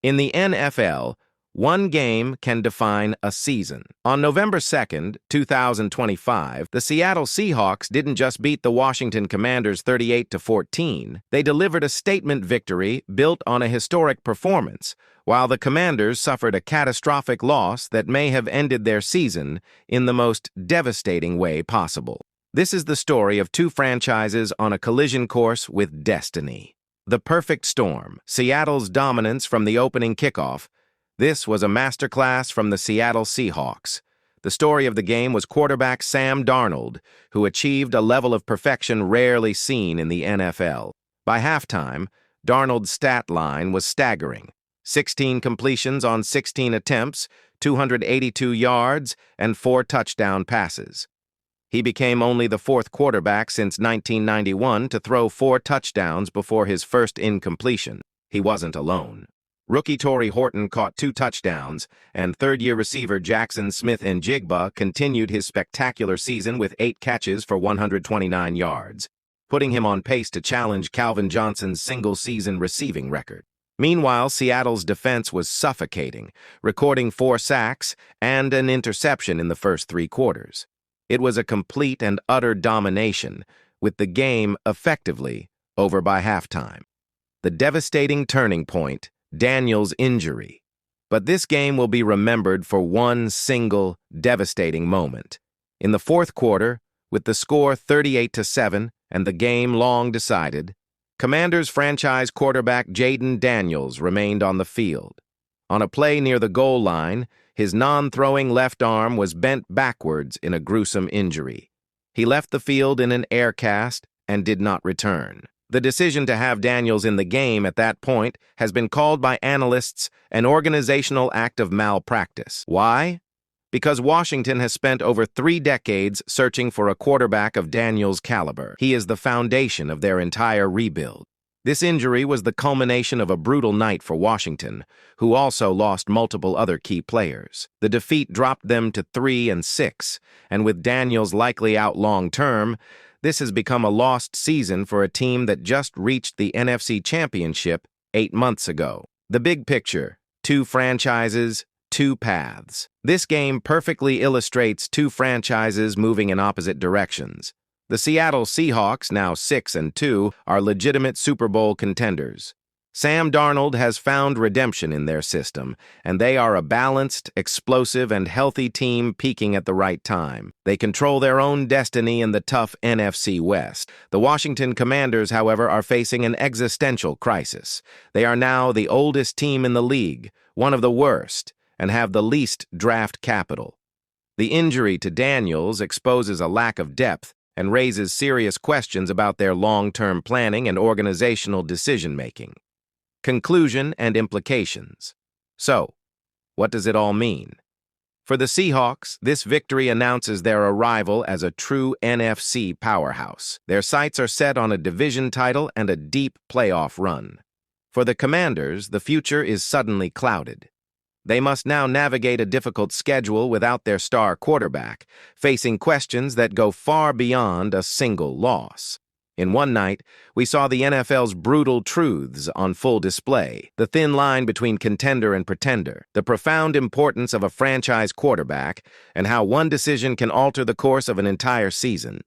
In the NFL, one game can define a season. On November 2nd, 2025, the Seattle Seahawks didn't just beat the Washington Commanders 38-14. They delivered a statement victory built on a historic performance, while the Commanders suffered a catastrophic loss that may have ended their season in the most devastating way possible. This is the story of two franchises on a collision course with destiny. The perfect storm, Seattle's dominance from the opening kickoff. This was a masterclass from the Seattle Seahawks. The story of the game was quarterback Sam Darnold, who achieved a level of perfection rarely seen in the NFL. By halftime, Darnold's stat line was staggering: 16 completions on 16 attempts, 282 yards, and 4 touchdown passes. He became only the fourth quarterback since 1991 to throw 4 touchdowns before his first incompletion. He wasn't alone. Rookie Torrey Horton caught 2 touchdowns, and third-year receiver Jaxon Smith-Njigba continued his spectacular season with 8 catches for 129 yards, putting him on pace to challenge Calvin Johnson's single-season receiving record. Meanwhile, Seattle's defense was suffocating, recording 4 sacks and an interception in the first 3 quarters. It was a complete and utter domination, with the game effectively over by halftime. The devastating turning point, Daniels' injury. But this game will be remembered for one single, devastating moment. In the fourth quarter, with the score 38-7 and the game long decided, Commanders franchise quarterback Jayden Daniels remained on the field. On a play near the goal line, his non-throwing left arm was bent backwards in a gruesome injury. He left the field in an air cast and did not return. The decision to have Daniels in the game at that point has been called by analysts an organizational act of malpractice. Why? Because Washington has spent over 3 decades searching for a quarterback of Daniels' caliber. He is the foundation of their entire rebuild. This injury was the culmination of a brutal night for Washington, who also lost multiple other key players. The defeat dropped them to 3-6, and with Daniels likely out long-term, this has become a lost season for a team that just reached the NFC Championship 8 months ago. The big picture: 2 franchises, 2 paths. This game perfectly illustrates 2 franchises moving in opposite directions. The Seattle Seahawks, now 6-2, are legitimate Super Bowl contenders. Sam Darnold has found redemption in their system, and they are a balanced, explosive, and healthy team peaking at the right time. They control their own destiny in the tough NFC West. The Washington Commanders, however, are facing an existential crisis. They are now the oldest team in the league, one of the worst, and have the least draft capital. The injury to Daniels exposes a lack of depth and raises serious questions about their long-term planning and organizational decision-making. Conclusion and implications. So, what does it all mean? For the Seahawks, this victory announces their arrival as a true NFC powerhouse. Their sights are set on a division title and a deep playoff run. For the Commanders, the future is suddenly clouded. They must now navigate a difficult schedule without their star quarterback, facing questions that go far beyond a single loss. In one night, we saw the NFL's brutal truths on full display: the thin line between contender and pretender, the profound importance of a franchise quarterback, and how one decision can alter the course of an entire season.